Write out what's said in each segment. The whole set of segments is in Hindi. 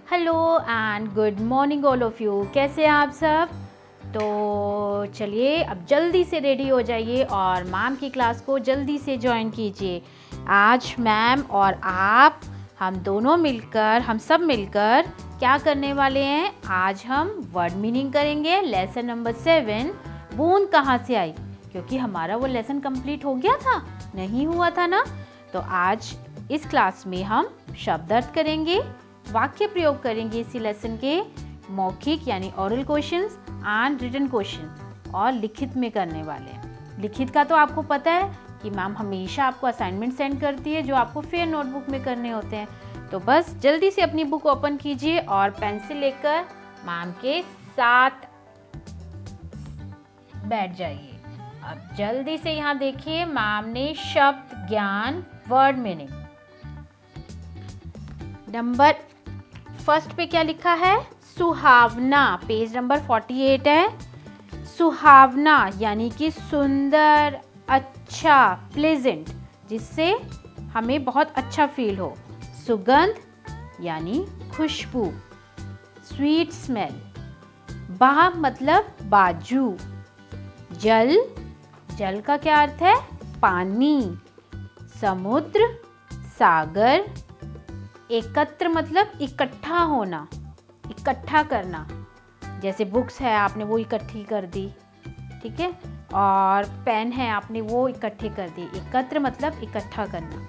Hello and good morning all of you. कैसे हैं आप सब? तो चलिए अब जल्दी से रेडी हो जाइए और मैम की क्लास को जल्दी से ज्वाइन कीजिए। आज मैम और आप हम दोनों मिलकर हम सब मिलकर क्या करने वाले हैं? आज हम वर्ड मीनिंग करेंगे। लेसन नंबर 7 बूंद कहाँ से आई, क्योंकि हमारा वो लेसन कंप्लीट हो गया था, नहीं हुआ था ना। तो आज इस क्लास में हम शब्द अर्थ करेंगे, वाक्य प्रयोग करेंगे इसी लेसन के, मौखिक यानी oral questions and written question और लिखित में करने वाले हैं। लिखित का तो आपको पता है कि मैम हमेशा आपको असाइनमेंट सेंड करती है जो आपको फेयर नोटबुक में करने होते हैं। तो बस जल्दी से अपनी बुक ओपन कीजिए और पेंसिल लेकर मैम के साथ बैठ जाइए। अब जल्दी से यहाँ देखिए, मैम ने शब्द ज्ञान वर्ड मीनिंग नंबर फर्स्ट पे क्या लिखा है? सुहावना। पेज नंबर 48 है। सुहावना यानी कि सुंदर, अच्छा, प्लेजेंट, जिससे हमें बहुत अच्छा फील हो। सुगंध यानी खुशबू, स्वीट स्मेल। बा मतलब बाजू। जल, जल का क्या अर्थ है? पानी। समुद्र, सागर। एकत्र मतलब इकट्ठा होना, इकट्ठा करना। जैसे बुक्स है, आपने वो इकट्ठी कर दी, ठीक है। और पेन है, आपने वो इकट्ठे कर दी। एकत्र मतलब इकट्ठा करना।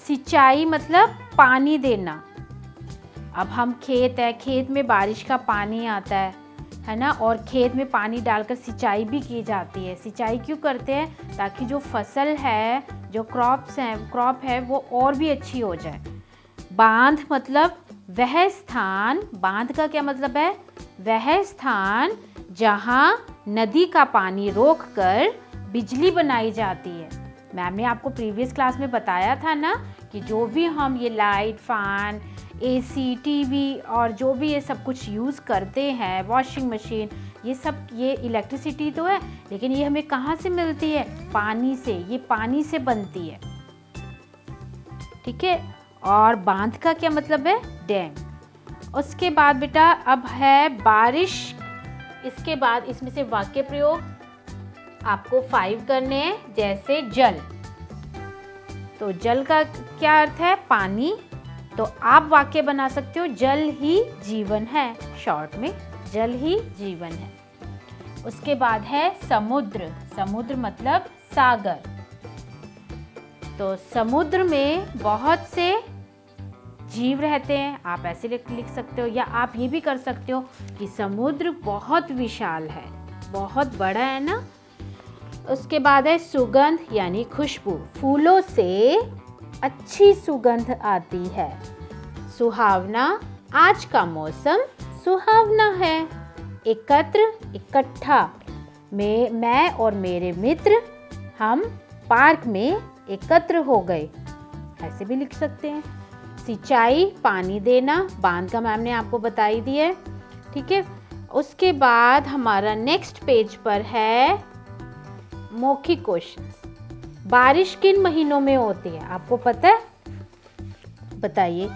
सिंचाई मतलब पानी देना। अब हम खेत है, खेत में बारिश का पानी आता है ना, और खेत में पानी डालकर सिंचाई भी की जाती है। सिंचाई क्यों करते हैं? ताकि जो फसल है, जो क्रॉप है वो और भी अच्छी हो जाए। बांध मतलब वह स्थान, बांध का क्या मतलब है? वह स्थान जहां नदी का पानी रोककर बिजली बनाई जाती है। मैम ने आपको प्रीवियस क्लास में बताया था ना कि जो भी हम ये लाइट, फैन, एसी, टीवी और जो भी ये सब कुछ यूज़ करते हैं, वॉशिंग मशीन, ये सब, ये इलेक्ट्रिसिटी तो है, लेकिन ये हमें कहाँ से मिलती है? पानी से। ये पानी से बनती है, ठीक है। और बांध का क्या मतलब है? डैम। उसके बाद बेटा अब है बारिश। इसके बाद इसमें से वाक्य प्रयोग आपको 5 करने हैं। जैसे जल, तो जल का क्या अर्थ है? पानी। तो आप वाक्य बना सकते हो, जल ही जीवन है। शॉर्ट में जल ही जीवन है। उसके बाद है समुद्र। समुद्र मतलब सागर। तो समुद्र में बहुत से जीव रहते हैं। आप ऐसे लिख सकते हो, या आप ये भी कर सकते हो कि समुद्र बहुत विशाल है, बहुत बड़ा है ना। उसके बाद है सुगंध यानी खुशबू। फूलों से अच्छी सुगंध आती है। सुहावना, आज का मौसम सुहावना है। एकत्र, इकट्ठा। मैं और मेरे मित्र हम पार्क में एकत्र हो गए, ऐसे भी लिख सकते हैं। सिंचाई, पानी देना। बांध का मैम ने आपको बताई दी है, ठीक है। उसके बाद हमारा नेक्स्ट पेज पर है मौखिक क्वेश्चन। बारिश किन महीनों में होती है, आपको पता है? बताइए।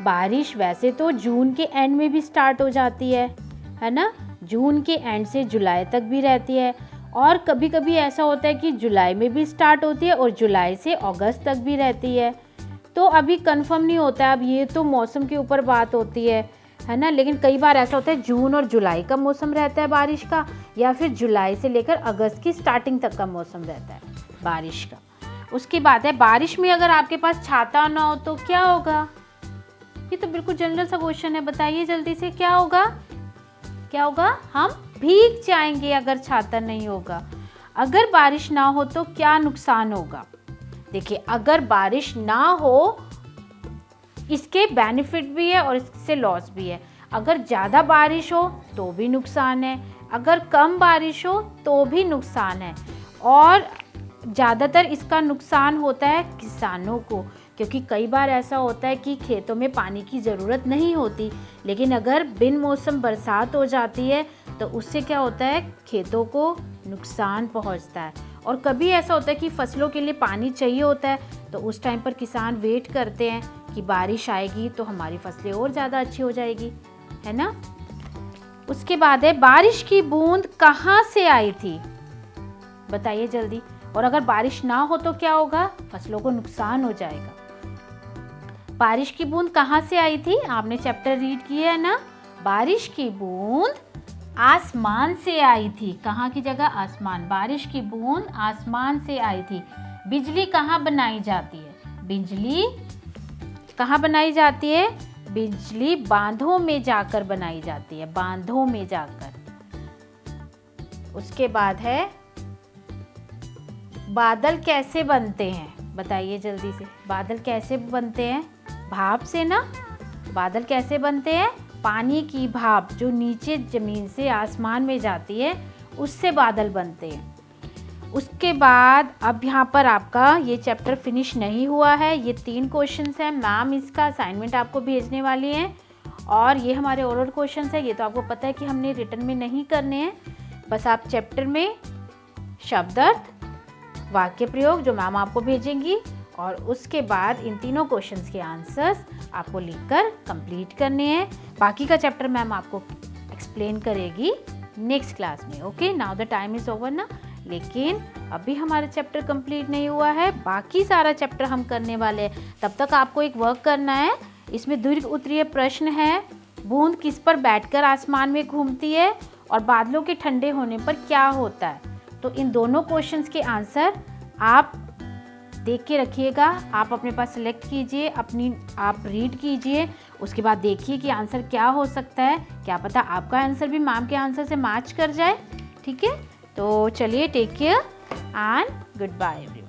बारिश वैसे तो जून के एंड में भी स्टार्ट हो जाती है ना। जून के एंड से जुलाई तक भी रहती है, और कभी कभी ऐसा होता है कि जुलाई में भी स्टार्ट होती है और जुलाई से अगस्त तक भी रहती है। तो अभी कंफर्म नहीं होता है, अब ये तो मौसम के ऊपर बात होती है ना। लेकिन कई बार ऐसा होता है जून और जुलाई का मौसम रहता है बारिश का, या फिर जुलाई से लेकर अगस्त की स्टार्टिंग तक का मौसम रहता है बारिश का। उसकी बात है, बारिश में अगर आपके पास छाता ना हो तो क्या होगा? ये तो बिल्कुल जनरल सा क्वेश्चन है, बताइए जल्दी से, क्या होगा? क्या होगा? हम भीग जाएंगे अगर छाता नहीं होगा। अगर बारिश ना हो तो क्या नुकसान होगा? देखिए, अगर बारिश ना हो, इसके बेनिफिट भी है और इससे लॉस भी है। अगर ज़्यादा बारिश हो तो भी नुकसान है, अगर कम बारिश हो तो भी नुकसान है। और ज़्यादातर इसका नुकसान होता है किसानों को, क्योंकि कई बार ऐसा होता है कि खेतों में पानी की ज़रूरत नहीं होती, लेकिन अगर बिन मौसम बरसात हो जाती है तो उससे क्या होता है? खेतों को नुकसान पहुंचता है। और कभी ऐसा होता है कि फसलों के लिए पानी चाहिए होता है, तो उस टाइम पर किसान वेट करते हैं कि बारिश आएगी तो हमारी फसलें और ज़्यादा अच्छी हो जाएगी, है ना। उसके बाद है बारिश की बूंद कहाँ से आई थी, बताइए जल्दी। और अगर बारिश ना हो तो क्या होगा, फसलों को नुकसान हो जाएगा। बारिश की बूंद कहाँ से आई थी, आपने चैप्टर रीड किया है ना। बारिश की बूंद आसमान से आई थी, कहाँ की जगह आसमान। बारिश की बूंद आसमान से आई थी। बिजली कहाँ बनाई जाती है, बिजली कहाँ बनाई जाती है, बिजली बांधों में जाकर बनाई जाती है, बांधों में जाकर। उसके बाद है बादल कैसे बनते हैं, बताइए जल्दी से। बादल कैसे बनते हैं, भाप से ना। बादल कैसे बनते हैं, पानी की भाप जो नीचे ज़मीन से आसमान में जाती है, उससे बादल बनते हैं। उसके बाद अब यहाँ पर आपका ये चैप्टर फिनिश नहीं हुआ है, ये 3 क्वेश्चंस हैं। मैम इसका असाइनमेंट आपको भेजने वाली हैं और ये हमारे ओरल क्वेश्चंस हैं। ये तो आपको पता है कि हमने रिटन में नहीं करने हैं, बस आप चैप्टर में शब्द अर्थ, वाक्य प्रयोग जो मैम आपको भेजेंगी और उसके बाद इन तीनों क्वेश्चंस के आंसर्स आपको लिखकर कंप्लीट करने हैं। बाकी का चैप्टर मैम आपको एक्सप्लेन करेगी नेक्स्ट क्लास में। Okay, now the time is over ना। लेकिन अभी हमारा चैप्टर कंप्लीट नहीं हुआ है, बाकी सारा चैप्टर हम करने वाले हैं। तब तक आपको एक वर्क करना है, इसमें दीर्घ उत्तरीय प्रश्न है। बूंद किस पर बैठकर आसमान में घूमती है और बादलों के ठंडे होने पर क्या होता है। तो इन दोनों क्वेश्चंस के आंसर आप देख के रखिएगा, आप अपने पास सेलेक्ट कीजिए, आप रीड कीजिए, उसके बाद देखिए कि आंसर क्या हो सकता है। क्या पता आपका आंसर भी मैम के आंसर से मैच कर जाए। ठीक है, तो चलिए, take care and goodbye everyone.